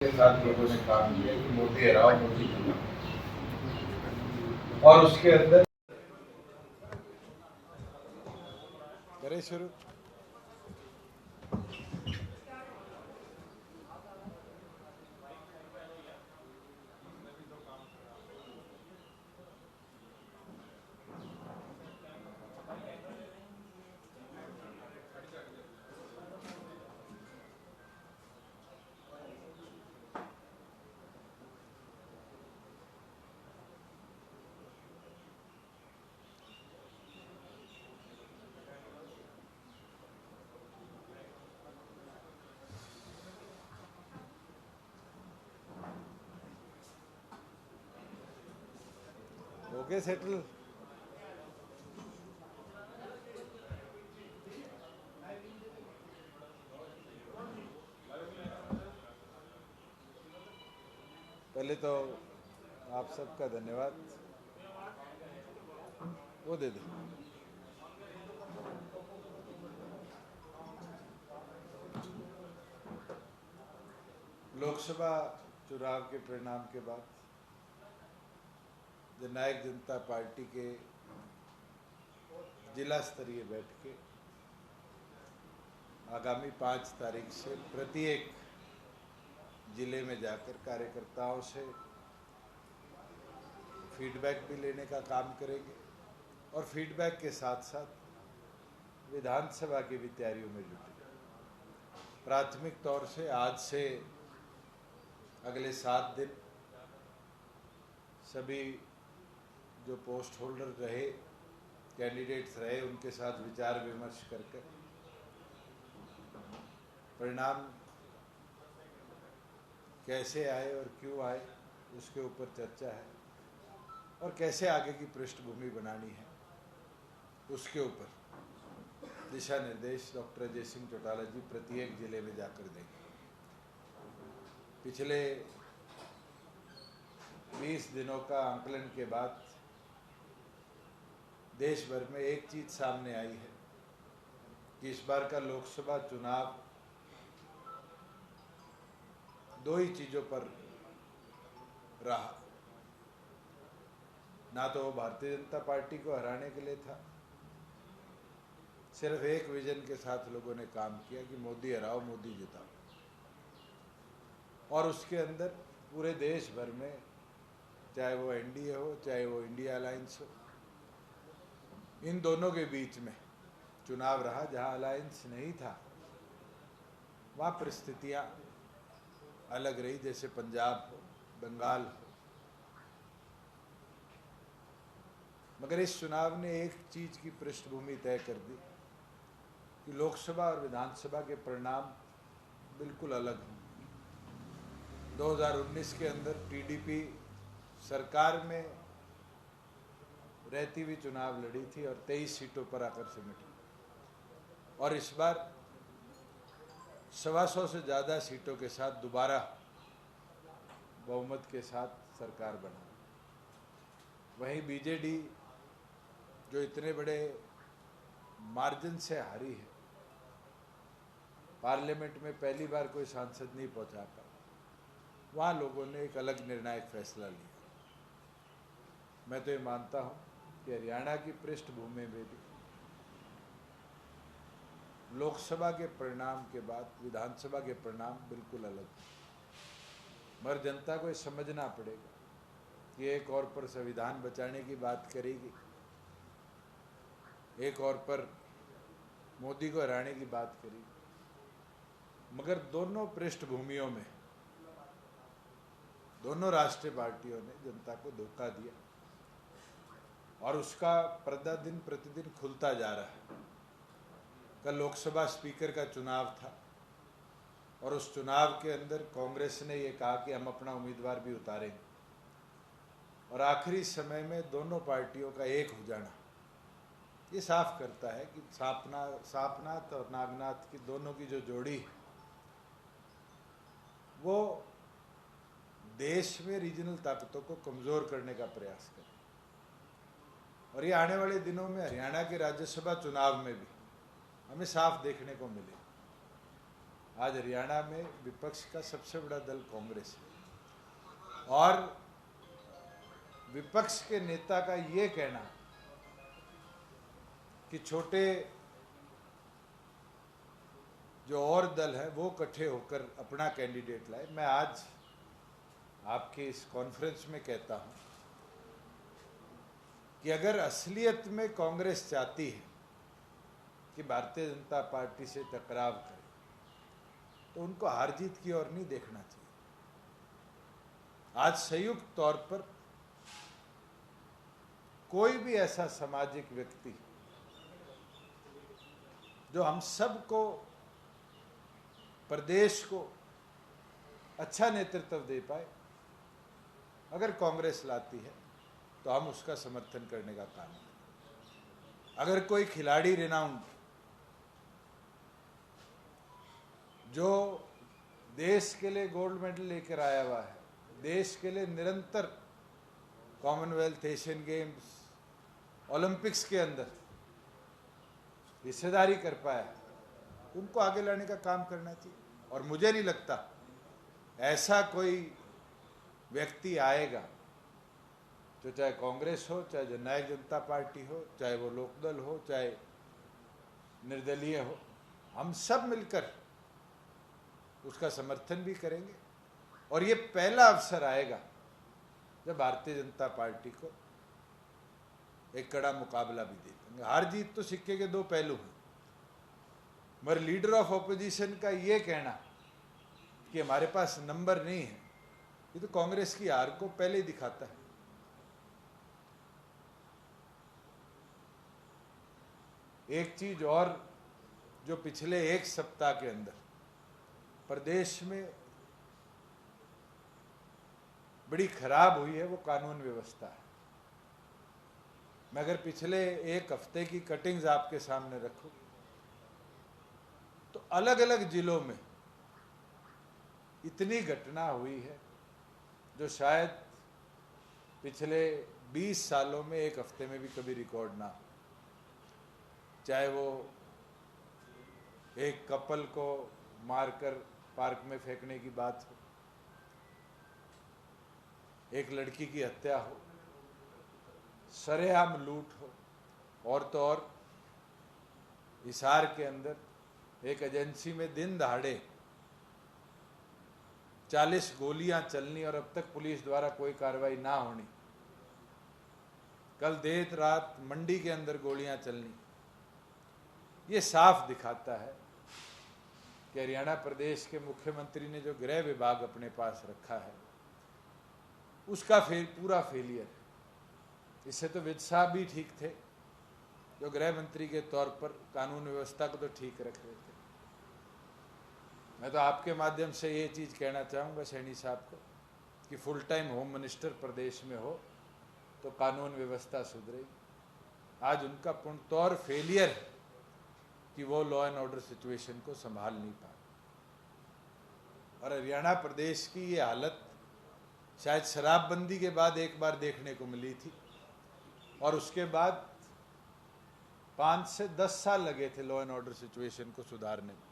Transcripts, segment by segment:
के साथ लोगों ने काम किया कि मोदी हराओ मोदी जिताओ, और उसके अंदर करे शुरू। Okay settle. पहले तो आप सबका धन्यवाद। वो दे दो। लोकसभा चुनाव के परिणाम के बाद जननायक जनता पार्टी के जिला स्तरीय बैठकें आगामी 5 तारीख से प्रत्येक जिले में जाकर कार्यकर्ताओं से फीडबैक भी लेने का काम करेंगे और फीडबैक के साथ साथ विधानसभा की भी तैयारियों में जुटेंगे। प्राथमिक तौर से आज से अगले 7 दिन सभी जो पोस्ट होल्डर रहे, कैंडिडेट्स रहे, उनके साथ विचार विमर्श करके परिणाम कैसे आए और क्यों आए उसके ऊपर चर्चा है, और कैसे आगे की पृष्ठभूमि बनानी है उसके ऊपर दिशा निर्देश डॉक्टर अजय सिंह चौटाला जी प्रत्येक जिले में जाकर देंगे। पिछले 20 दिनों का आंकलन के बाद देश भर में एक चीज सामने आई है कि इस बार का लोकसभा चुनाव 2 ही चीजों पर रहा। ना तो वो भारतीय जनता पार्टी को हराने के लिए था, सिर्फ एक विजन के साथ लोगों ने काम किया कि मोदी हराओ मोदी जिताओ, और उसके अंदर पूरे देश भर में, चाहे वो एनडीए हो चाहे वो इंडिया अलायंस हो, इन दोनों के बीच में चुनाव रहा। जहां अलायंस नहीं था वहां परिस्थितियां अलग रही, जैसे पंजाब हो, बंगाल हो। मगर इस चुनाव ने एक चीज की पृष्ठभूमि तय कर दी कि लोकसभा और विधानसभा के परिणाम बिल्कुल अलग हैं। 2019 के अंदर टीडीपी सरकार में रहती हुई चुनाव लड़ी थी और 23 सीटों पर आकर सिमटी, और इस बार 125 से ज़्यादा सीटों के साथ दोबारा बहुमत के साथ सरकार बना। वहीं बीजेडी जो इतने बड़े मार्जिन से हारी है, पार्लियामेंट में पहली बार कोई सांसद नहीं पहुंचा पाया, वहाँ लोगों ने एक अलग निर्णायक फैसला लिया। मैं तो ये मानता हूँ कि हरियाणा की पृष्ठभूमि में भी लोकसभा के परिणाम के बाद विधानसभा के परिणाम बिल्कुल अलग हैं। मगर जनता को ये समझना पड़ेगा कि एक और पर संविधान बचाने की बात करेगी, एक और पर मोदी को हराने की बात करेगी, मगर दोनों पृष्ठभूमियों में दोनों राष्ट्रीय पार्टियों ने जनता को धोखा दिया, और उसका पर्दा दिन प्रतिदिन खुलता जा रहा है। कल लोकसभा स्पीकर का चुनाव था, और उस चुनाव के अंदर कांग्रेस ने ये कहा कि हम अपना उम्मीदवार भी उतारेंगे, और आखिरी समय में दोनों पार्टियों का एक हो जाना ये साफ करता है कि सापनाथ और नागनाथ की दोनों की जो जोड़ी है वो देश में रीजनल ताकतों को कमजोर करने का प्रयास करे। और ये आने वाले दिनों में हरियाणा के राज्यसभा चुनाव में भी हमें साफ देखने को मिले। आज हरियाणा में विपक्ष का सबसे बड़ा दल कांग्रेस है और विपक्ष के नेता का ये कहना कि छोटे जो और दल है वो इकट्ठे होकर अपना कैंडिडेट लाए, मैं आज आपके इस कॉन्फ्रेंस में कहता हूं कि अगर असलियत में कांग्रेस चाहती है कि भारतीय जनता पार्टी से टकराव करे तो उनको हार जीत की ओर नहीं देखना चाहिए। आज संयुक्त तौर पर कोई भी ऐसा सामाजिक व्यक्ति जो हम सबको, प्रदेश को अच्छा नेतृत्व दे पाए, अगर कांग्रेस लाती है तो हम उसका समर्थन करने का काम करें। अगर कोई खिलाड़ी रिनाउंड जो देश के लिए गोल्ड मेडल लेकर आया हुआ है, देश के लिए निरंतर कॉमनवेल्थ, एशियन गेम्स, ओलंपिक्स के अंदर हिस्सेदारी कर पाया, उनको आगे लाने का काम करना चाहिए। और मुझे नहीं लगता ऐसा कोई व्यक्ति आएगा, जो चाहे कांग्रेस हो, चाहे जननायक जनता पार्टी हो, चाहे वो लोकदल हो, चाहे निर्दलीय हो, हम सब मिलकर उसका समर्थन भी करेंगे। और ये पहला अवसर आएगा जब भारतीय जनता पार्टी को एक कड़ा मुकाबला भी दे देंगे। हार जीत तो सिक्के के दो पहलू हैं, मगर लीडर ऑफ ऑपोजिशन का ये कहना कि हमारे पास नंबर नहीं है, ये तो कांग्रेस की हार को पहले ही दिखाता है। एक चीज और जो पिछले एक सप्ताह के अंदर प्रदेश में बड़ी खराब हुई है, वो कानून व्यवस्था है। मैं अगर पिछले एक हफ्ते की कटिंग्स आपके सामने रखूं तो अलग अलग जिलों में इतनी घटना हुई है जो शायद पिछले 20 सालों में एक हफ्ते में भी कभी रिकॉर्ड ना हो। चाहे वो एक कपल को मारकर पार्क में फेंकने की बात हो, एक लड़की की हत्या हो, सरेआम लूट हो, और तो और हिसार के अंदर एक एजेंसी में दिन दहाड़े 40 गोलियां चलनी और अब तक पुलिस द्वारा कोई कार्रवाई ना होनी। कल देर रात मंडी के अंदर गोलियां चलनी। ये साफ दिखाता है कि हरियाणा प्रदेश के मुख्यमंत्री ने जो गृह विभाग अपने पास रखा है उसका पूरा फेलियर है। इससे तो विज साहब भी ठीक थे, जो गृह मंत्री के तौर पर कानून व्यवस्था को तो ठीक रख रहे थे। मैं तो आपके माध्यम से ये चीज़ कहना चाहूँगा सैनी साहब को कि फुल टाइम होम मिनिस्टर प्रदेश में हो तो कानून व्यवस्था सुधरेगी। आज उनका पूर्णतौर फेलियर है कि वो लॉ एंड ऑर्डर सिचुएशन को संभाल नहीं पाए। और हरियाणा प्रदेश की ये हालत शायद शराबबंदी के बाद एक बार देखने को मिली थी, और उसके बाद 5 से 10 साल लगे थे लॉ एंड ऑर्डर सिचुएशन को सुधारने में।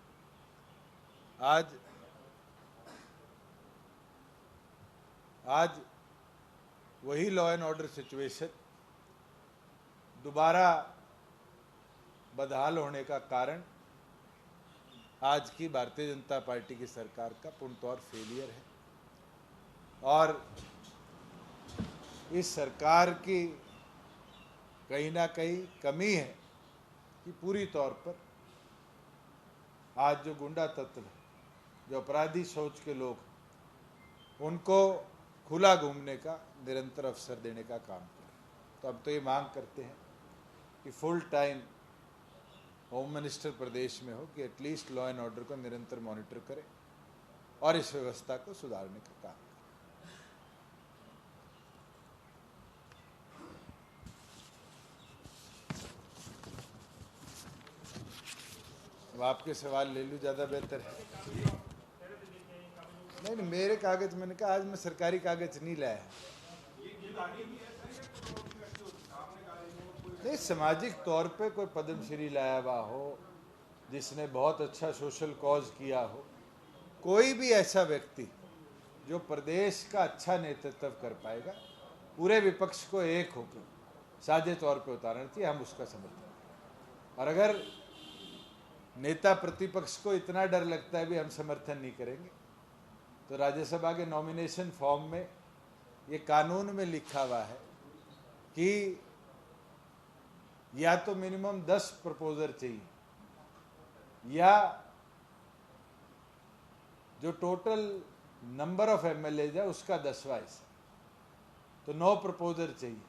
आज वही लॉ एंड ऑर्डर सिचुएशन दोबारा बदहाल होने का कारण आज की भारतीय जनता पार्टी की सरकार का पूर्णतौर फेलियर है। और इस सरकार की कहीं ना कहीं कमी है कि पूरी तौर पर आज जो गुंडा तत्व है, जो अपराधी सोच के लोग, उनको खुला घूमने का निरंतर अवसर देने का काम करें। तो अब तो ये मांग करते हैं कि फुल टाइम होम मिनिस्टर प्रदेश में हो कि एटलीस्ट लॉ एंड ऑर्डर को निरंतर मॉनिटर करे और इस व्यवस्था को सुधारने का काम करें। अब आपके सवाल ले लूँ, ज़्यादा बेहतर है। नहीं, मेरे कागज, मैंने कहा आज मैं सरकारी कागज नहीं लाया। नहीं, सामाजिक तौर पे कोई पद्मश्री लाया हुआ हो, जिसने बहुत अच्छा सोशल कॉज किया हो, कोई भी ऐसा व्यक्ति जो प्रदेश का अच्छा नेतृत्व कर पाएगा, पूरे विपक्ष को एक होकर साझे तौर पे उतारना चाहिए, हम उसका समर्थन करें। और अगर नेता प्रतिपक्ष को इतना डर लगता है भी हम समर्थन नहीं करेंगे, तो राज्यसभा के नॉमिनेशन फॉर्म में ये कानून में लिखा हुआ है कि या तो मिनिमम 10 प्रपोजर चाहिए, या जो टोटल नंबर ऑफ एमएलए है उसका 10वां हिस्सा, तो 9 प्रपोजर चाहिए।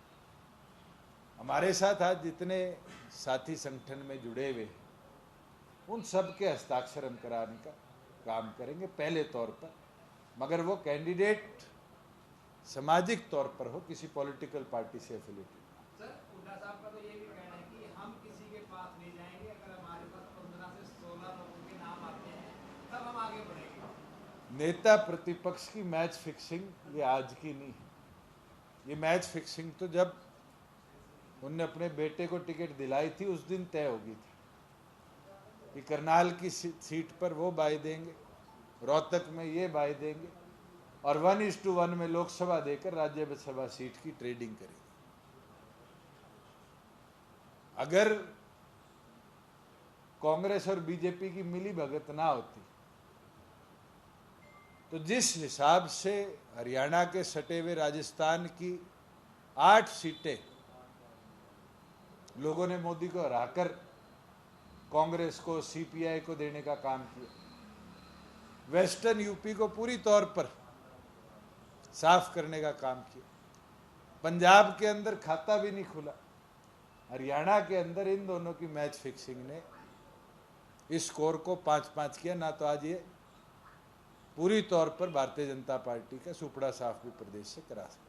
हमारे साथ आज जितने साथी संगठन में जुड़े हुए हैं, उन सब के हस्ताक्षर हम कराने का काम करेंगे पहले तौर पर, मगर वो कैंडिडेट सामाजिक तौर पर हो, किसी पॉलिटिकल पार्टी से एफिलिएटेड। सर, हुड्डा साहब का तो ये भी कहना है कि हम किसी के पास नहीं जाएंगे, अगर हमारे पास 15 से 16 लोगों के नाम आते हैं तब हम आगे बढ़ेंगे। नेता प्रतिपक्ष की मैच फिक्सिंग ये आज की नहीं है। ये मैच फिक्सिंग तो जब उनने अपने बेटे को टिकट दिलाई थी उस दिन तय होगी थी कि करनाल की सीट पर वो बाई देंगे, रोहतक में ये बाई देंगे, और 1:1 में लोकसभा देकर राज्यसभा सीट की ट्रेडिंग करेंगे। अगर कांग्रेस और बीजेपी की मिली भगत ना होती तो जिस हिसाब से हरियाणा के सटे हुए राजस्थान की 8 सीटें लोगों ने मोदी को हराकर कांग्रेस को, सीपीआई को देने का काम किया, वेस्टर्न यूपी को पूरी तौर पर साफ करने का काम किया, पंजाब के अंदर खाता भी नहीं खुला, हरियाणा के अंदर इन दोनों की मैच फिक्सिंग ने इस स्कोर को 5-5 किया ना, तो आज ये पूरी तौर पर भारतीय जनता पार्टी का सुपड़ा साफ भी प्रदेश से करा सकते।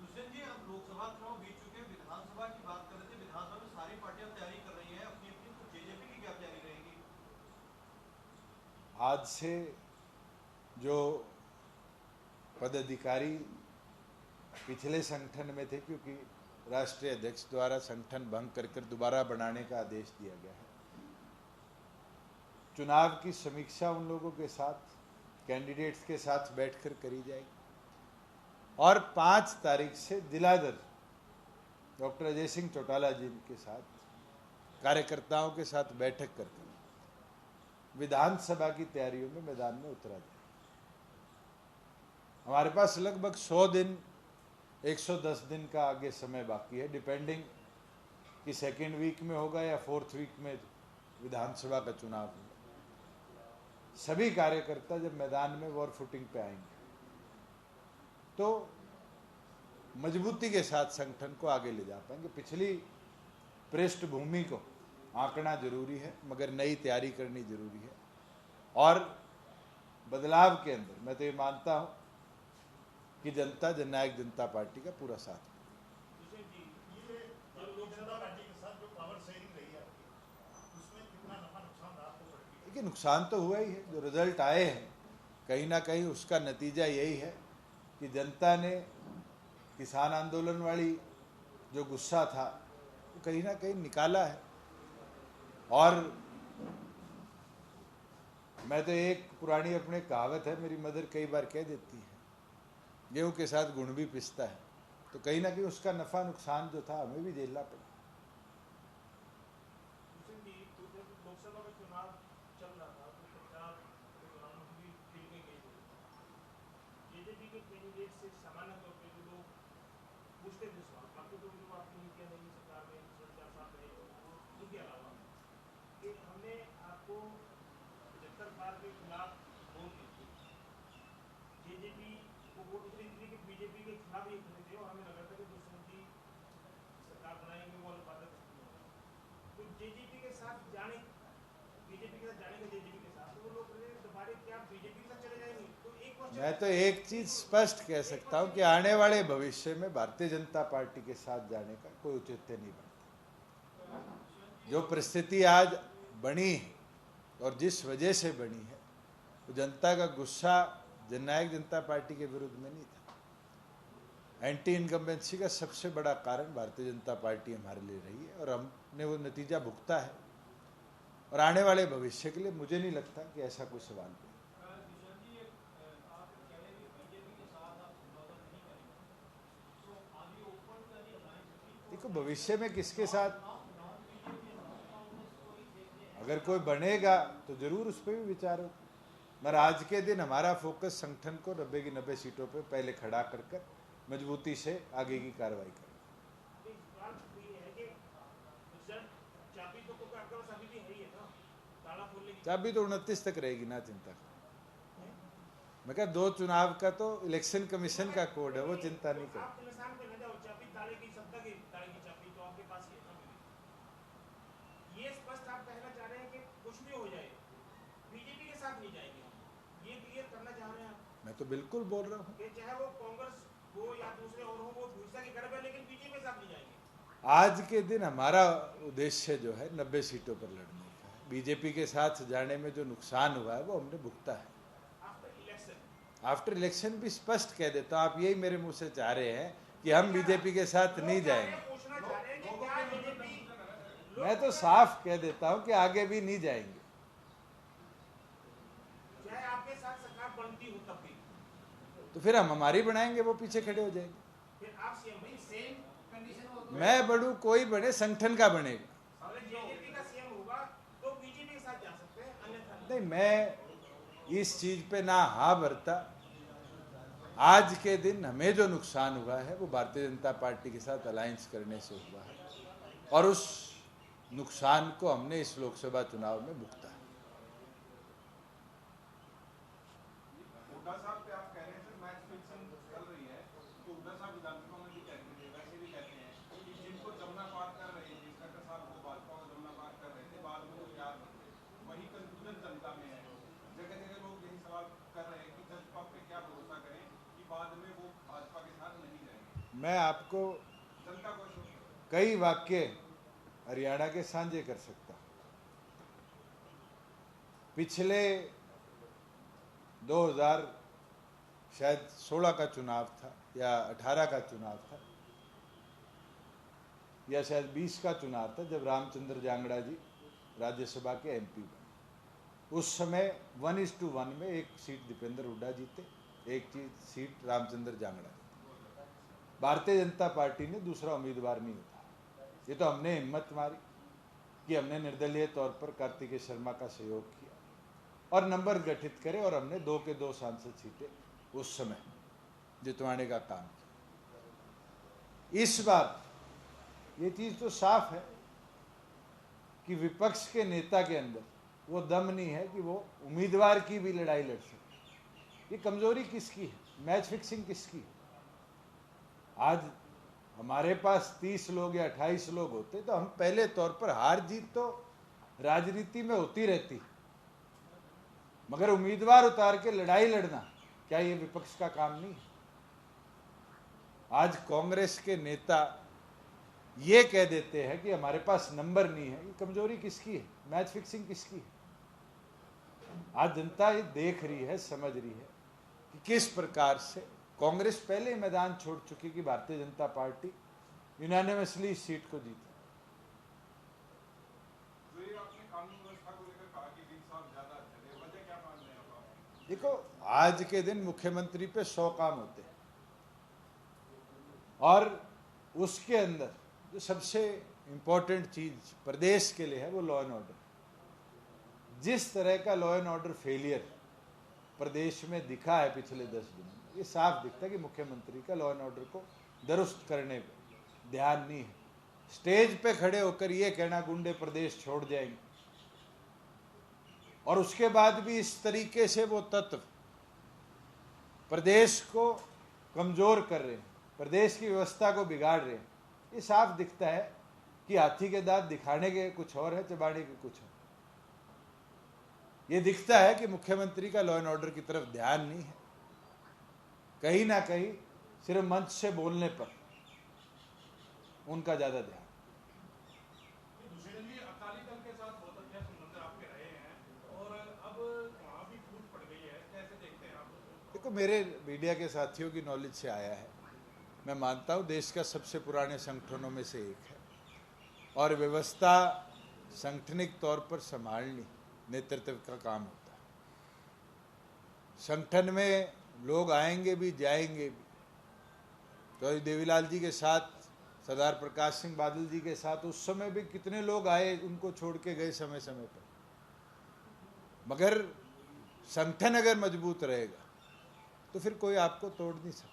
दुष्यंत जी, अब लोकसभा चुनाव बीत चुके हैं, विधानसभा की बात कर रहे थे। विधानसभा में सारी पार्टियां तैयारी कर रही हैं अपनी अपनी, तो जेजेपी की क्या तैयारी रहेगी? आज से जो पदाधिकारी पिछले संगठन में थे, क्योंकि राष्ट्रीय अध्यक्ष द्वारा संगठन भंग कर दोबारा बनाने का आदेश दिया गया है, चुनाव की समीक्षा उन लोगों के साथ, कैंडिडेट्स के साथ बैठकर करी जाएगी, और 5 तारीख से जिलाधर डॉक्टर अजय सिंह चौटाला जी के साथ कार्यकर्ताओं के साथ बैठक कर विधानसभा की तैयारियों में मैदान में उतरा जाए। हमारे पास लगभग 100 दिन 110 दिन का आगे समय बाकी है, डिपेंडिंग कि सेकेंड वीक में होगा या 4th वीक में विधानसभा का चुनाव होगा। सभी कार्यकर्ता जब मैदान में वॉर फुटिंग पे आएंगे तो मजबूती के साथ संगठन को आगे ले जा पाएंगे। पिछली पृष्ठभूमि को आंकना जरूरी है, मगर नई तैयारी करनी जरूरी है, और बदलाव के अंदर मैं तो ये मानता हूं कि जनता जननायक जनता पार्टी का पूरा साथ। देखिए, नुकसान तो हुआ ही है, जो रिजल्ट आए हैं कहीं ना कहीं उसका नतीजा यही है कि जनता ने किसान आंदोलन वाली जो गुस्सा था वो कहीं ना कहीं निकाला है। और मैं तो एक पुरानी अपने कहावत है, मेरी मदर कई बार कह देती है, गेहूं के साथ गुण भी पिसता है, तो कहीं ना कहीं उसका नफा नुकसान जो था हमें भी झेलना पड़ा। लोकसभा में चुनाव चल रहा था तो प्रचार प्रधानमंत्री दिल में गई, जेजेपी के कैंडिडेट से सामान्य तौर पर जो लोग पूछते थे सवाल, आपको तो जो आपकी नीतियां नहीं सरकार में 4 साल रहे, उनके अलावा कि हमने आपको 75 बार के खिलाफ वोट दी थी, जेजेपी को वोट उतनी थी कि बीजेपी के खिलाफ ही खड़े थे, और हमें लगा था कि दुष्यंत जी सरकार बनाएंगे वो अनुपात। तो जेजेपी के साथ जाने, बीजेपी के साथ जानेंगे, जेजेपी के साथ, तो वो लोग दोबारा क्या बीजेपी के साथ चले जाएंगे? तो एक मैं तो एक चीज स्पष्ट कह सकता हूं कि आने वाले भविष्य में भारतीय जनता पार्टी के साथ जाने का कोई औचित्य नहीं बनता। जो परिस्थिति आज बनी है और जिस वजह से बनी है, तो जनता का गुस्सा जननायक जनता पार्टी के विरुद्ध में नहीं था। एंटी इनकम्बेंसी का सबसे बड़ा कारण भारतीय जनता पार्टी हमारे लिए रही है, और हमने वो नतीजा भुगता है, और आने वाले भविष्य के लिए मुझे नहीं लगता कि ऐसा कोई सवाल है। देखो भविष्य में किसके साथ अगर कोई बनेगा तो जरूर उस पर भी विचार हो, मगर आज के दिन हमारा फोकस संगठन को 90 की 90 सीटों पे पहले खड़ा कर मजबूती से आगे की कार्रवाई करें। चाबी तो 29 तक रहेगी ना, चिंता करो। मैं कहा 2 चुनाव का तो इलेक्शन कमीशन का कोड है, वो चिंता नहीं करो। ये स्पष्ट आप कहना चाह रहे हैं कि कुछ भी हो जाए बीजेपी के साथ नहीं जाएंगे, ये क्लियर करना चाह रहे हैं? मैं तो बिल्कुल बोल रहा हूँ, चाहे वो कांग्रेस हो या दूसरे और हो, वो भूसा की गड़बड़, लेकिन बीजेपी के साथ नहीं जाएंगे। आज के दिन हमारा उद्देश्य जो है 90 सीटों पर लड़ने का है। बीजेपी के साथ जाने में जो नुकसान हुआ है वो हमने भुगता है। आफ्टर इलेक्शन भी स्पष्ट कह देता हूँ, आप यही मेरे मुंह से चाह रहे हैं कि हम बीजेपी के साथ नहीं जाएंगे। मैं तो साफ कह देता हूँ कि आगे भी नहीं जाएंगे। चाहे आपके साथ सरकार बनती हो तब भी तो फिर हम हमारी बनाएंगे, वो पीछे खड़े हो जाएंगे। फिर आप सीएम सेम कंडीशन हो, मैं बढ़ू कोई बने, संगठन का बनेगा। अगर जेजेपी का सीएम होगा तो बीजेपी के साथ जा सकते हैं, अन्यथा नहीं, मैं इस चीज पे ना हाँ भरता। आज के दिन हमें जो नुकसान हुआ है वो भारतीय जनता पार्टी के साथ अलायंस करने से हुआ है, और उस नुकसान को हमने इस लोकसभा चुनाव में भुगता है। हुड्डा साहब पे आप कह रहे हैं सर मैच फिक्सिंग चल रही है, तो हुड्डा साहब विधानसभा में भी कहते थे, वैसे भी कहते हैं कि जिनको जमुना पार कर रहे थे, खट्टर साहब को भाजपा को जमुना पार कर रहे थे, बाद में वो यार बन गए। वही कंफ्यूजन जनता में है, जगह जगह लोग यही सवाल कर रहे हैं कि जजपा पे क्या भरोसा करें कि बाद में वो भाजपा के साथ नहीं जाएंगे। मैं आपको जनता को कई वाक्य हरियाणा के साझे कर सकता। पिछले 2016 का चुनाव था या 18 का चुनाव था या शायद 20 का चुनाव था, जब रामचंद्र जांगड़ा जी राज्यसभा के एमपी बने। उस समय 1:1 में एक सीट दीपेंद्र हुड्डा जीते, एक सीट रामचंद्र जांगड़ा जीते। भारतीय जनता पार्टी ने दूसरा उम्मीदवार नहीं उतारा। ये तो हमने हिम्मत मारी कि हमने निर्दलीय तौर पर कार्तिकेय शर्मा का सहयोग किया और नंबर गठित करे, और हमने 2 के 2 सांसद सीटें उस समय जितवाने का काम किया। इस बार ये चीज तो साफ है कि विपक्ष के नेता के अंदर वो दम नहीं है कि वो उम्मीदवार की भी लड़ाई लड़ सके। ये कमजोरी किसकी है? मैच फिक्सिंग किसकी है? आज हमारे पास 30 लोग या 28 लोग होते तो हम पहले तौर पर, हार जीत तो राजनीति में होती रहती, मगर उम्मीदवार उतार के लड़ाई लड़ना क्या ये विपक्ष का काम नहीं है? आज कांग्रेस के नेता ये कह देते हैं कि हमारे पास नंबर नहीं है। ये कमजोरी किसकी है? मैच फिक्सिंग किसकी है? आज जनता ये देख रही है, समझ रही है कि किस प्रकार से कांग्रेस पहले ही मैदान छोड़ चुकी कि भारतीय जनता पार्टी यूनानिमसली इस सीट को जीती। आपने कानून व्यवस्था को लेकर कहा कि 20 साल ज्यादा चले, वजह क्या मान रहे हैं आप? देखो, आज के दिन मुख्यमंत्री पे 100 काम होते हैं, और उसके अंदर जो सबसे इंपॉर्टेंट चीज प्रदेश के लिए है वो लॉ एंड ऑर्डर। जिस तरह का लॉ एंड ऑर्डर फेलियर प्रदेश में दिखा है पिछले 10 दिनों में, ये साफ दिखता है कि मुख्यमंत्री का लॉ एंड ऑर्डर को दुरुस्त करने पर ध्यान नहीं है। स्टेज पे खड़े होकर ये कहना गुंडे प्रदेश छोड़ जाएंगे, और उसके बाद भी इस तरीके से वो तत्व प्रदेश को कमजोर कर रहे हैं, प्रदेश की व्यवस्था को बिगाड़ रहे हैं। ये साफ दिखता है कि हाथी के दांत दिखाने के कुछ और है, चबाने के कुछ और। ये दिखता है कि मुख्यमंत्री का लॉ एंड ऑर्डर की तरफ ध्यान नहीं है, कहीं ना कहीं सिर्फ मंच से बोलने पर उनका ज्यादा ध्यान। अकाली दल के साथ बहुत अच्छा संबंध आपके रहे हैं और अब वहाँ भी फूट पड़ गई है, कैसे देखते हैं आप? देखो, मेरे मीडिया के साथियों की नॉलेज से आया है, मैं मानता हूँ देश का सबसे पुराने संगठनों में से एक है, और व्यवस्था संगठनिक तौर पर संभालनी नेतृत्व का काम होता है। संगठन में लोग आएंगे भी जाएंगे भी। तो देवीलाल जी के साथ सरदार प्रकाश सिंह बादल जी के साथ उस समय भी कितने लोग आए, उनको छोड़ के गए समय समय पर। मगर संगठन अगर मजबूत रहेगा तो फिर कोई आपको तोड़ नहीं सकता।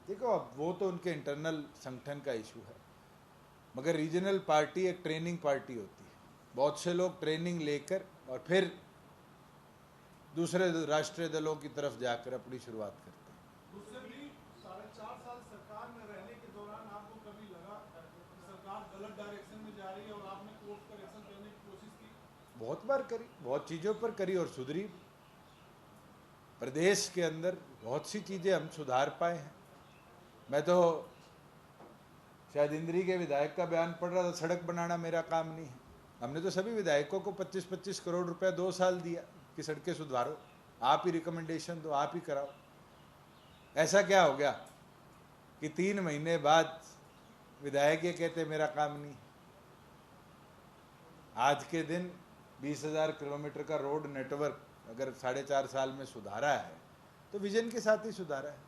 देखो, अब वो तो उनके इंटरनल संगठन का इशू है, मगर रीजनल पार्टी एक ट्रेनिंग पार्टी होती है। बहुत से लोग ट्रेनिंग लेकर और फिर दूसरे राष्ट्रीय दलों की तरफ जाकर अपनी शुरुआत करते हैं। उससे भी 4.5 साल सरकार में रहने के दौरान आपको कभी लगा सरकार गलत डायरेक्शन में जा रही है और आपने कोर्स करेक्शन करने की कोशिश की? बहुत बार करी, बहुत चीज़ों पर करी और सुधरी। प्रदेश के अंदर बहुत सी चीज़ें हम सुधार पाए हैं। मैं तो शायद इंद्री के विधायक का बयान पढ़ रहा था, सड़क बनाना मेरा काम नहीं है। हमने तो सभी विधायकों को 25-25 करोड़ रुपया 2 साल दिया कि सड़कें सुधारो, आप ही रिकमेंडेशन दो, आप ही कराओ। ऐसा क्या हो गया कि 3 महीने बाद विधायक ये कहते मेरा काम नहीं। आज के दिन 20,000 किलोमीटर का रोड नेटवर्क अगर 4.5 साल में सुधारा है तो विजन के साथ ही सुधारा है।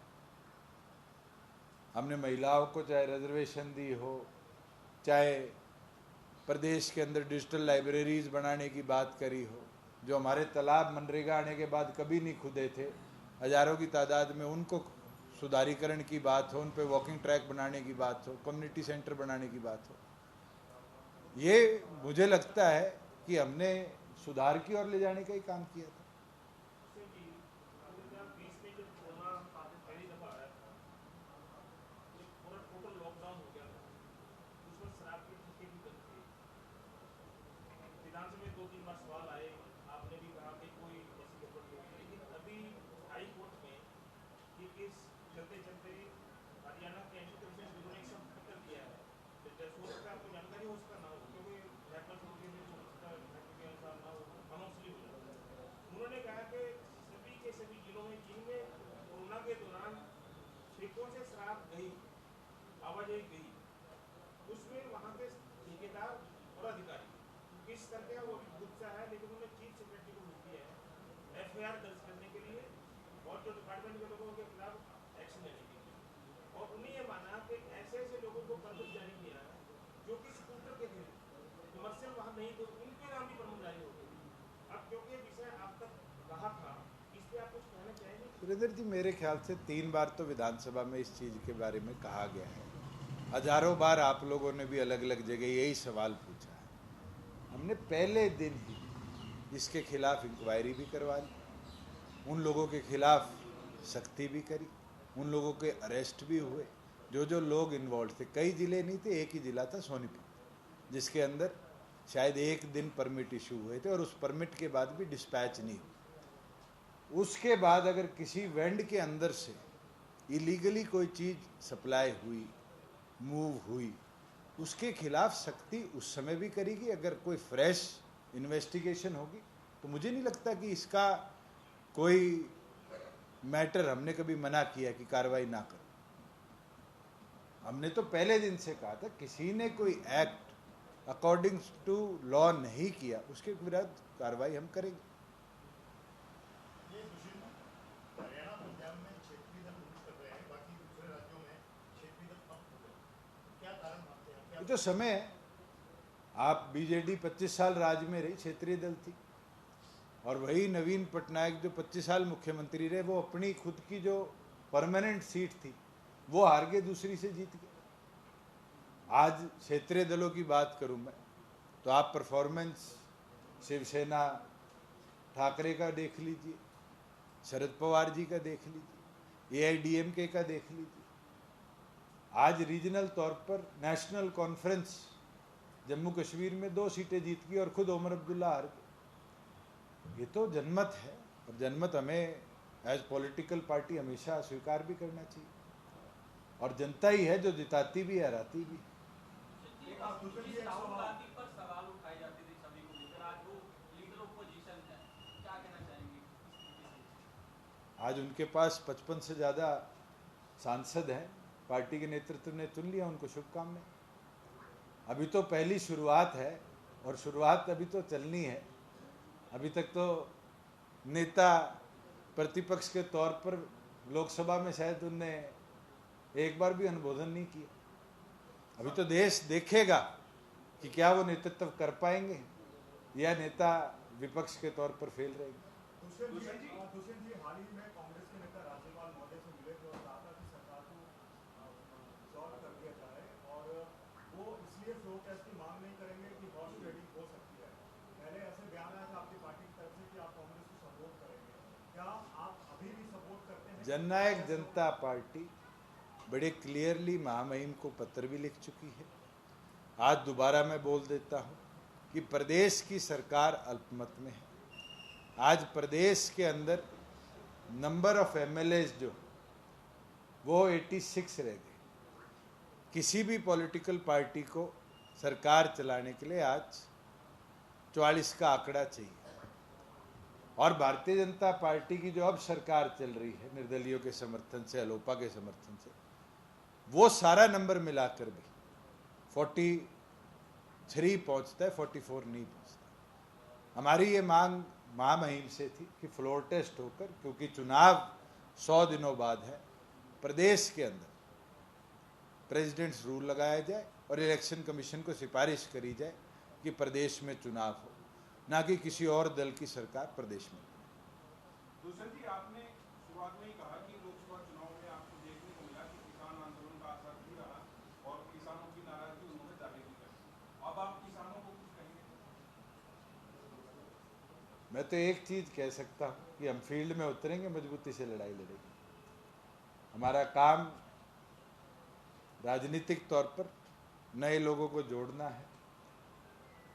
हमने महिलाओं को चाहे रिजर्वेशन दी हो, चाहे प्रदेश के अंदर डिजिटल लाइब्रेरीज बनाने की बात करी हो, जो हमारे तालाब मनरेगा आने के बाद कभी नहीं खुदे थे, हजारों की तादाद में उनको सुधारीकरण की बात हो, उन पे वॉकिंग ट्रैक बनाने की बात हो, कम्युनिटी सेंटर बनाने की बात हो। ये मुझे लगता है कि हमने सुधार की ओर ले जाने का ही काम किया था। सुरेंद्र जी, मेरे ख्याल से 3 बार तो विधानसभा में इस चीज़ के बारे में कहा गया है। हजारों बार आप लोगों ने भी अलग अलग जगह यही सवाल पूछा है। हमने पहले दिन ही इसके खिलाफ इंक्वायरी भी करवा ली, उन लोगों के खिलाफ सख्ती भी करी, उन लोगों के अरेस्ट भी हुए जो लोग इन्वॉल्व थे। कई ज़िले नहीं थे, एक ही ज़िला था सोनीपत, जिसके अंदर शायद 1 दिन परमिट इशू हुए थे और उस परमिट के बाद भी डिस्पैच नहीं हुई। उसके बाद अगर किसी वेंड के अंदर से इलीगली कोई चीज़ सप्लाई हुई, मूव हुई, उसके खिलाफ सख्ती उस समय भी करेगी। अगर कोई फ्रेश इन्वेस्टिगेशन होगी तो मुझे नहीं लगता कि इसका कोई मैटर हमने कभी मना किया कि कार्रवाई ना करो। हमने तो पहले दिन से कहा था किसी ने कोई एक्ट अकॉर्डिंग टू लॉ नहीं किया उसके विरुद्ध कार्रवाई हम करेंगे। ये तो समय है। आप बीजेडी 25 साल राज्य में रही, क्षेत्रीय दल थी, और वही नवीन पटनायक जो 25 साल मुख्यमंत्री रहे, वो अपनी खुद की जो परमानेंट सीट थी वो हार के दूसरी से जीत गए। आज क्षेत्रीय दलों की बात करूं मैं तो आप परफॉर्मेंस शिवसेना ठाकरे का देख लीजिए, शरद पवार जी का देख लीजिए, AIDMK का देख लीजिए। आज रीजनल तौर पर नेशनल कॉन्फ्रेंस जम्मू कश्मीर में 2 सीटें जीत गई और खुद ओमर अब्दुल्ला हार गए। ये तो जनमत है, और जनमत हमें एज पॉलिटिकल पार्टी हमेशा स्वीकार भी करना चाहिए, और जनता ही है जो जिताती भी हराती भी। आज उनके पास 55 से ज़्यादा सांसद हैं, पार्टी के नेतृत्व ने चुन लिया, उनको शुभकामनाएं। अभी तो पहली शुरुआत है और शुरुआत अभी तो चलनी है। अभी तक तो नेता प्रतिपक्ष के तौर पर लोकसभा में शायद उनने एक बार भी अनुमोदन नहीं किया। अभी तो देश देखेगा कि क्या वो नेतृत्व कर पाएंगे या नेता विपक्ष के तौर पर फेल रहेंगे। दुष्यंत जी हाल ही में कांग्रेस के नेता राज्यपाल महोदय से मिले थे और कहा था कि सरकार को सॉल्व कर दिया जाए और वो इसलिए फ्लो टेस्ट की मांग नहीं करेंगे कि हॉर्स ट्रेडिंग हो सकती है। पहले ऐसे बयान आया था आपकी पार्टी की तरफ से कि आप कांग्रेस को सपोर्ट करेंगे, क्या आप अभी भी सपोर्ट करते हैं? जननायक जनता पार्टी बड़े क्लियरली महामहिम को पत्र भी लिख चुकी है। आज दोबारा मैं बोल देता हूं कि प्रदेश की सरकार अल्पमत में है। आज प्रदेश के अंदर नंबर ऑफ एमएलएज जो वो 86 रह गए। किसी भी पॉलिटिकल पार्टी को सरकार चलाने के लिए आज 44 का आंकड़ा चाहिए। और भारतीय जनता पार्टी की जो अब सरकार चल रही है निर्दलियों के समर्थन से, अलोपा के समर्थन से, वो सारा नंबर मिलाकर भी 43 पहुंचता है, 44 नहीं पहुंचता। हमारी ये मांग महामहिम से थी कि फ्लोर टेस्ट होकर, क्योंकि चुनाव 100 दिनों बाद है, प्रदेश के अंदर प्रेसिडेंट्स रूल लगाया जाए और इलेक्शन कमीशन को सिफारिश करी जाए कि प्रदेश में चुनाव हो, ना कि किसी और दल की सरकार प्रदेश में। दुष्यंत जी, आपने शुरुआत में ही कहा कि लोकसभा चुनाव में आपको देखने को मिला कि किसान आंदोलन का असर भी रहा और किसानों की नाराजगी उन्होंने जाहिर भी कर। अब आप किसानों को कुछ कहेंगे? मैं तो एक चीज कह सकता हूं कि हम फील्ड में उतरेंगे, मजबूती से लड़ाई लड़ेंगे। हमारा काम राजनीतिक तौर पर नए लोगों को जोड़ना है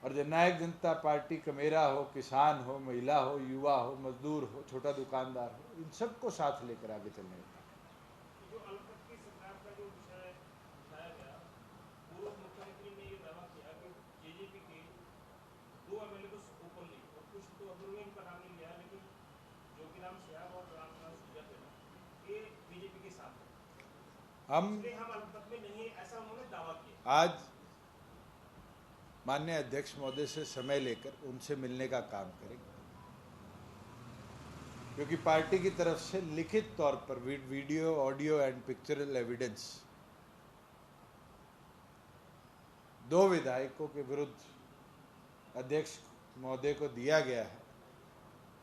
और जननायक जनता पार्टी का मेरा हो, किसान हो, महिला हो, युवा हो, मजदूर हो, छोटा दुकानदार हो, इन सबको साथ लेकर आगे चलने का। जो अल्पमत की सरकार का जो विषय उठाया गया, पूर्व मुख्यमंत्री ने ये दावा किया कि जेजेपी के 2 एमएलए को ओपनली और कुछ तो अभी इनका नाम नहीं लिया, लेकिन जोगीराम सियाब और रामनाथ सुरजेवाला ये बीजेपी के साथ है। हम अल्पमत में नहीं, ऐसा उन्होंने दावा किया। आज माननीय अध्यक्ष महोदय से समय लेकर उनसे मिलने का काम करेंगे, क्योंकि पार्टी की तरफ से लिखित तौर पर video, audio and pictorial evidence 2 विधायकों के विरुद्ध अध्यक्ष महोदय को दिया गया है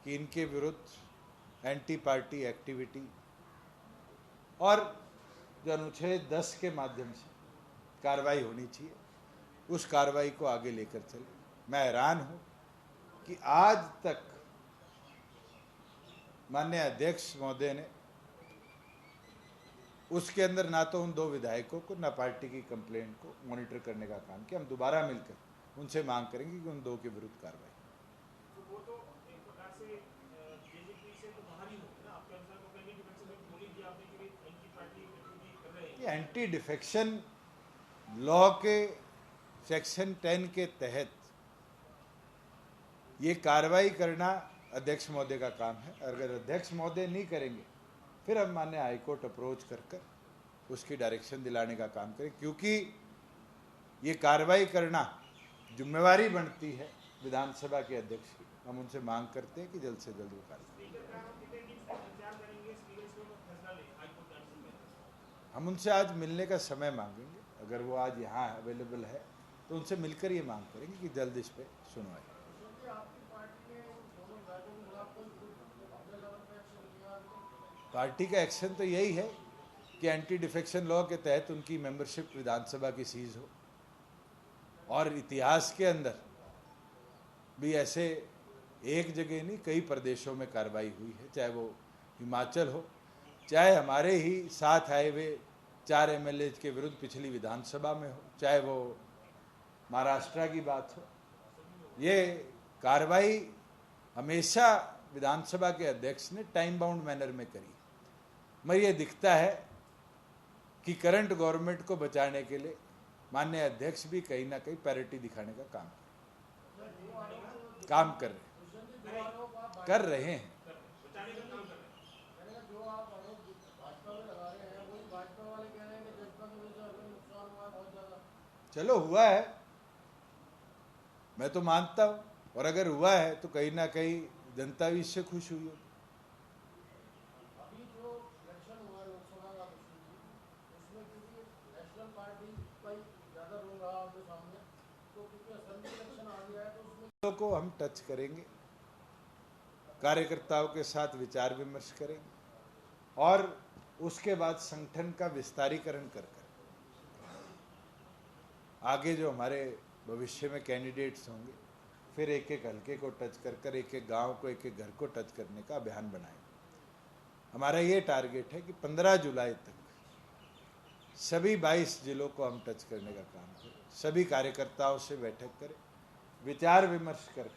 कि इनके विरुद्ध एंटी पार्टी एक्टिविटी और जो अनुच्छेद 10 के माध्यम से कार्रवाई होनी चाहिए, उस कार्रवाई को आगे लेकर चले। मैं हैरान हूं कि आज तक माननीय अध्यक्ष महोदय ने उसके अंदर ना तो उन 2 विधायकों को, ना पार्टी की कंप्लेंट को मॉनिटर करने का काम किया। हम दोबारा मिलकर उनसे मांग करेंगे कि उन 2 के विरुद्ध कार्रवाई। तो वो तो एक प्रकार से जेजेपी से तो बाहर ही होंगे ना, आपके अनुसार? तो कहीं डिफेक्शन में बोली थी आपने कि एंटी पार्टी एक्टिविटी कर रहे हैं। ये एंटी डिफेक्शन लॉ के सेक्शन 10 के तहत ये कार्रवाई करना अध्यक्ष महोदय का काम है। अगर अध्यक्ष महोदय नहीं करेंगे फिर हम माननीय हाईकोर्ट अप्रोच कर उसकी डायरेक्शन दिलाने का काम करें, क्योंकि ये कार्रवाई करना जिम्मेवारी बनती है विधानसभा के अध्यक्ष की। हम उनसे मांग करते हैं कि जल्द से जल्द वो कार्रवाई। हम उनसे आज मिलने का समय मांगेंगे, अगर वो आज यहाँ अवेलेबल है तो उनसे मिलकर ये मांग करेंगे कि जल्द इस पे सुनवाई। पार्टी का एक्शन तो यही है कि एंटी डिफेक्शन लॉ के तहत उनकी मेंबरशिप विधानसभा की सीज हो। और इतिहास के अंदर भी ऐसे एक जगह नहीं, कई प्रदेशों में कार्रवाई हुई है, चाहे वो हिमाचल हो, चाहे हमारे ही साथ आए हुए 4 एमएलए के विरुद्ध पिछली विधानसभा में हो, चाहे वो महाराष्ट्र की बात हो। ये कार्रवाई हमेशा विधानसभा के अध्यक्ष ने टाइम बाउंड मैनर में करी। मगर ये दिखता है कि करंट गवर्नमेंट को बचाने के लिए माननीय अध्यक्ष भी कहीं ना कहीं पैरिटी दिखाने का काम कर रहे हैं। चलो हुआ है, मैं तो मानता हूं, और अगर हुआ है तो कहीं ना कहीं जनता भी इससे खुश हुई होगी। को हम टच करेंगे, कार्यकर्ताओं के साथ विचार विमर्श करेंगे और उसके बाद संगठन का विस्तारीकरण कर आगे जो हमारे भविष्य में कैंडिडेट्स होंगे फिर एक एक हल्के को टच कर एक एक गांव को, एक एक घर को टच करने का अभियान बनाएं। हमारा ये टारगेट है कि 15 जुलाई तक सभी 22 जिलों को हम टच करने का काम करें, सभी कार्यकर्ताओं से बैठक करें, विचार विमर्श कर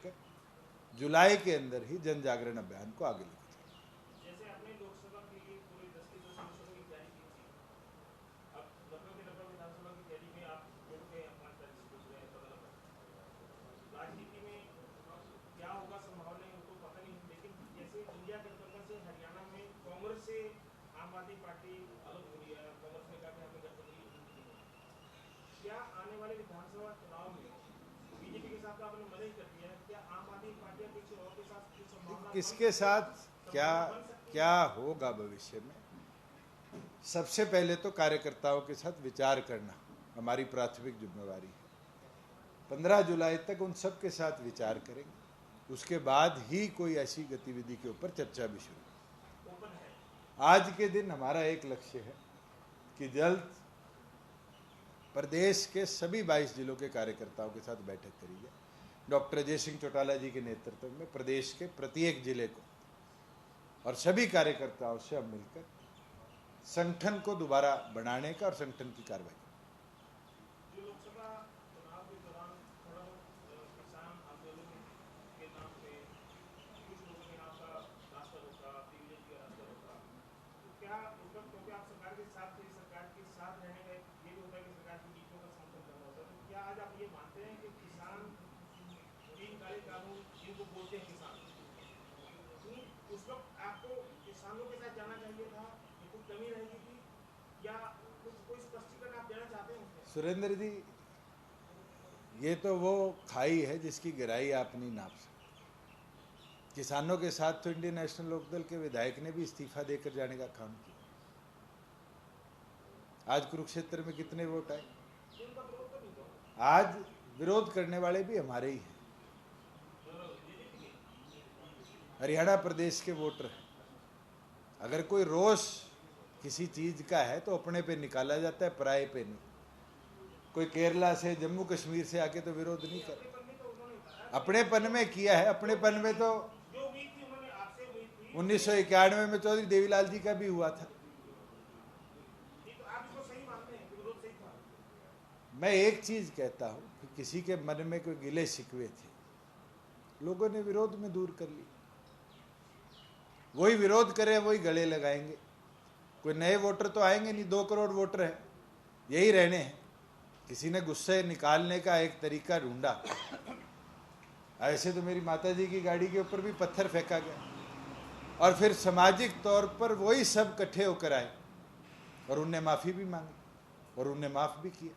जुलाई के अंदर ही जन जागरण अभियान को आगे लेकर जाएं। जैसे आपने लोकसभा के लिए पूरे 10 की 10 लोकसभा की तैयारी की थी, अब 90 के 90 विधानसभा की तैयारी में आप जुड़ गए, हमारे तरह से जुड़ गए, पता लगा। राजनीति में क्या होगा संभावना है तो पता नहीं, लेकिन जैसे इंडिया गठबंधन से हरियाणा में कांग्रेस से आम आदमी पार्टी अलग हो रही है, कांग्रेस ने कहा कि हमें गठबंधन, क्या आने वाले विधानसभा चुनाव में बीजेपी के साथ आपने मदद कर दिया है, क्या आम आदमी पार्टी किसी और के साथ कुछ संभावना, किसके साथ क्या होगा भविष्य में? सबसे पहले तो कार्यकर्ताओं के साथ विचार करना हमारी प्राथमिक जिम्मेवारी है। 15 जुलाई तक उन सब के साथ विचार करेंगे, उसके बाद ही कोई ऐसी गतिविधि के ऊपर चर्चा भी शुरू। आज के दिन हमारा एक लक्ष्य है कि जल्द प्रदेश के सभी 22 जिलों के कार्यकर्ताओं के साथ बैठक करी जाए। डॉक्टर अजय सिंह चौटाला जी के नेतृत्व में प्रदेश के प्रत्येक जिले को और सभी कार्यकर्ताओं से हम मिलकर संगठन को दोबारा बनाने का और संगठन की कार्रवाई। जो लोकसभा चुनाव के दौरान थोड़ा किसान आंदोलन के नाम पे कुछ लोगों ने आपका रास्ता रोका, पीवीजे का रास्ता रोका, तो क्या उस वक्त, क्योंकि आप सरकार के साथ थे, सरकार के साथ रहने का ये भी होता है कि सरकार की नीतियों का समर्थन करना होता है, तो क्या आज आप ये मानते हैं कि किसान तीन काले कानून जिनको बोलते हैं किसान, उस वक्त आपको किसानों के साथ जाना चाहिए था, ये कुछ कमी रहेगी थी, या कुछ कोई स्पष्टीकरण आप देना चाहते हैं उसमें? सुरेंद्र जी, ये तो वो खाई है जिसकी गहराई आप नहीं नाप सकते। किसानों के साथ तो इंडियन नेशनल लोकदल के विधायक ने भी इस्तीफा देकर जाने का काम किया। आज कुरुक्षेत्र में कितने वोट आए? आज विरोध करने वाले भी हमारे ही हैं, हरियाणा प्रदेश के वोटर हैं। अगर कोई रोष किसी चीज का है तो अपने पे निकाला जाता है, पराये पे नहीं। कोई केरला से, जम्मू कश्मीर से आके तो विरोध नहीं कर, अपनेपन में किया है। अपनेपन में तो 1991 में चौधरी देवीलाल जी का भी हुआ था। मैं एक चीज कहता हूं कि किसी के मन में कोई गिले शिकवे थे, लोगों ने विरोध में दूर कर ली। वही विरोध करें, वही गले लगाएंगे। कोई नए वोटर तो आएंगे नहीं, 2 करोड़ वोटर हैं, यही रहने हैं। किसी ने गुस्से निकालने का एक तरीका ढूंढा। ऐसे तो मेरी माताजी की गाड़ी के ऊपर भी पत्थर फेंका गया और फिर सामाजिक तौर पर वही सब इकट्ठे होकर आए और उनने माफी भी मांगी और उनने माफ भी किया।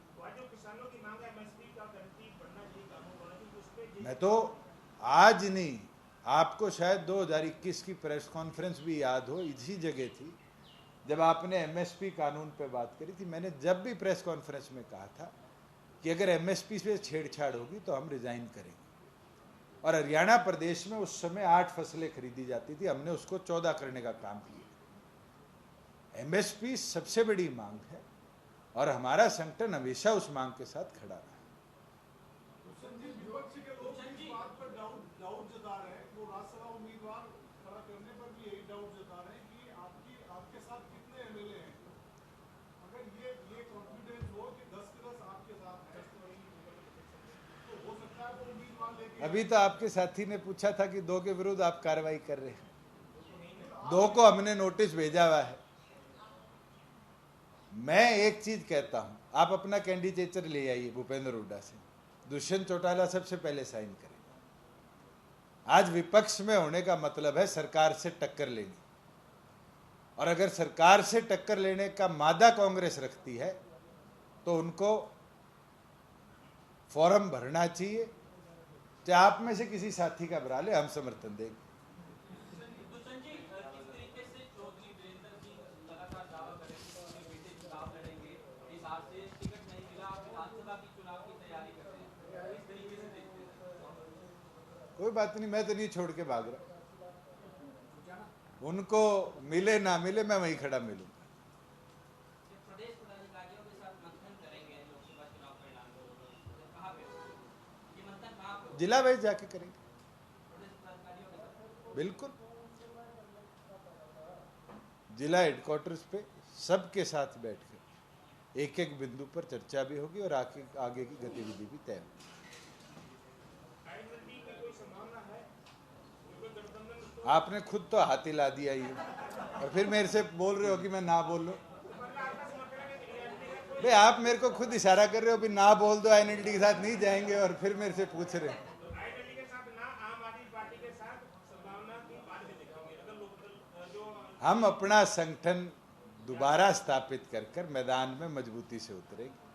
मैं तो आज नहीं, आपको शायद 2021 की प्रेस कॉन्फ्रेंस भी याद हो, इसी जगह थी जब आपने एमएसपी कानून पे बात करी थी। मैंने जब भी प्रेस कॉन्फ्रेंस में कहा था कि अगर एमएसपी से छेड़छाड़ होगी तो हम रिजाइन करेंगे। और हरियाणा प्रदेश में उस समय 8 फसलें खरीदी जाती थी, हमने उसको 14 करने का काम किया। एमएसपी सबसे बड़ी मांग है और हमारा संगठन हमेशा उस मांग के साथ खड़ा रहा। अभी तो आपके साथी ने पूछा था कि 2 के विरुद्ध आप कार्रवाई कर रहे हैं। 2 को हमने नोटिस भेजा हुआ है। मैं एक चीज कहता हूं, आप अपना कैंडिडेचर ले आइए भूपेंद्र हुड्डा से, दुष्यंत चौटाला सबसे पहले साइन करें। आज विपक्ष में होने का मतलब है सरकार से टक्कर लेनी, और अगर सरकार से टक्कर लेने का मादा कांग्रेस रखती है तो उनको फॉर्म भरना चाहिए, चाहे आप में से किसी साथी का भरा ले, हम समर्थन देंगे। कोई बात नहीं, मैं तो नहीं छोड़ के भाग रहा। उनको मिले ना मिले मैं वहीं खड़ा मिलूंगा। प्रदेश पदाधिकारियों के साथ मंथन करेंगे लोकसभा चुनाव परिणाम को, कहाँ पे ये मंथन कहाँ पे? जिला वाइज जाके करेंगे, प्रदेश पदाधिकारियों के साथ बिल्कुल। जिला हेडक्वार्टर्स पे सबके साथ बैठकर एक एक बिंदु पर चर्चा भी होगी और आगे की गतिविधि भी तय होगी। आईएनएलडी की कोई संभावना है? क्योंकि गठबंधन आपने खुद तो हाथ हिला दिया ही और फिर मेरे से बोल रहे हो कि मैं ना बोल लूं। भाई आप मेरे को खुद इशारा कर रहे हो कि ना बोल दो, आईएनएलडी के साथ नहीं जाएंगे, और फिर मेरे से पूछ रहे हैं। आईएनएलडी के साथ ना आम आदमी पार्टी के साथ संभावना की बाद में दिखाओगे अगर लोकदल जो हम अपना संगठन दोबारा स्थापित कर कर मैदान में मजबूती से उतरेंगे।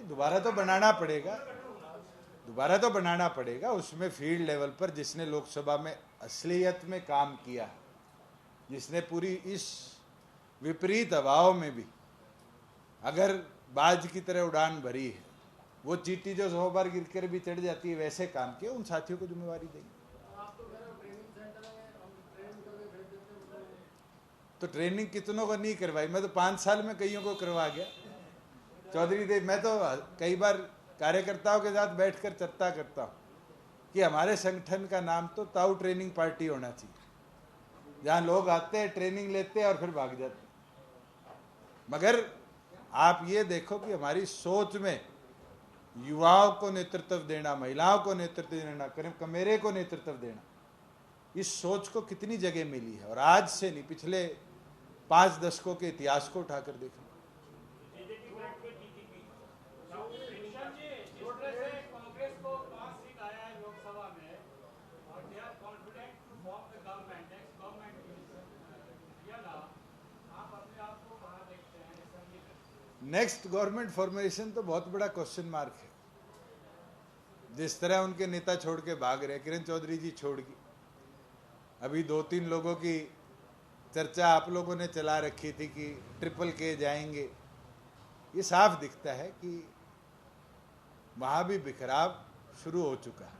दोबारा तो बनाना पड़ेगा, दोबारा तो बनाना पड़ेगा। उसमें फील्ड लेवल पर जिसने लोकसभा में असलियत में काम किया, जिसने पूरी इस विपरीत हवाओं में भी अगर बाज की तरह उड़ान भरी है, वो चींटी जो 100 बार गिर कर भी चढ़ जाती है, वैसे काम किया, उन साथियों को जिम्मेवारी देंगे। तो ट्रेनिंग कितनों को नहीं करवाई, मैं तो 5 साल में कईयों को करवा गया। चौधरी देव, मैं तो कई बार कार्यकर्ताओं के साथ बैठकर चर्चा करता हूँ कि हमारे संगठन का नाम तो ताऊ ट्रेनिंग पार्टी होना चाहिए, जहाँ लोग आते हैं, ट्रेनिंग लेते हैं और फिर भाग जाते हैं। मगर आप ये देखो कि हमारी सोच में युवाओं को नेतृत्व देना, महिलाओं को नेतृत्व देना, कमेरे को नेतृत्व देना, इस सोच को कितनी जगह मिली है। और आज से नहीं, पिछले 5 दशकों के इतिहास को उठाकर देखो। कांग्रेस को 5 सीट आया है लोकसभा में और they are confident to form the government, next government. या ना आप अपने आप को कहाँ देखते हैं असेंबली में? नेक्स्ट गवर्नमेंट फॉर्मेशन तो बहुत बड़ा क्वेश्चन मार्क है। जिस तरह उनके नेता छोड़ के भाग रहे, किरण चौधरी जी छोड़ गई, अभी 2-3 लोगों की चर्चा आप लोगों ने चला रखी थी कि ट्रिपल के जाएंगे। ये साफ दिखता है कि वहाँ भी बिखराव शुरू हो चुका है।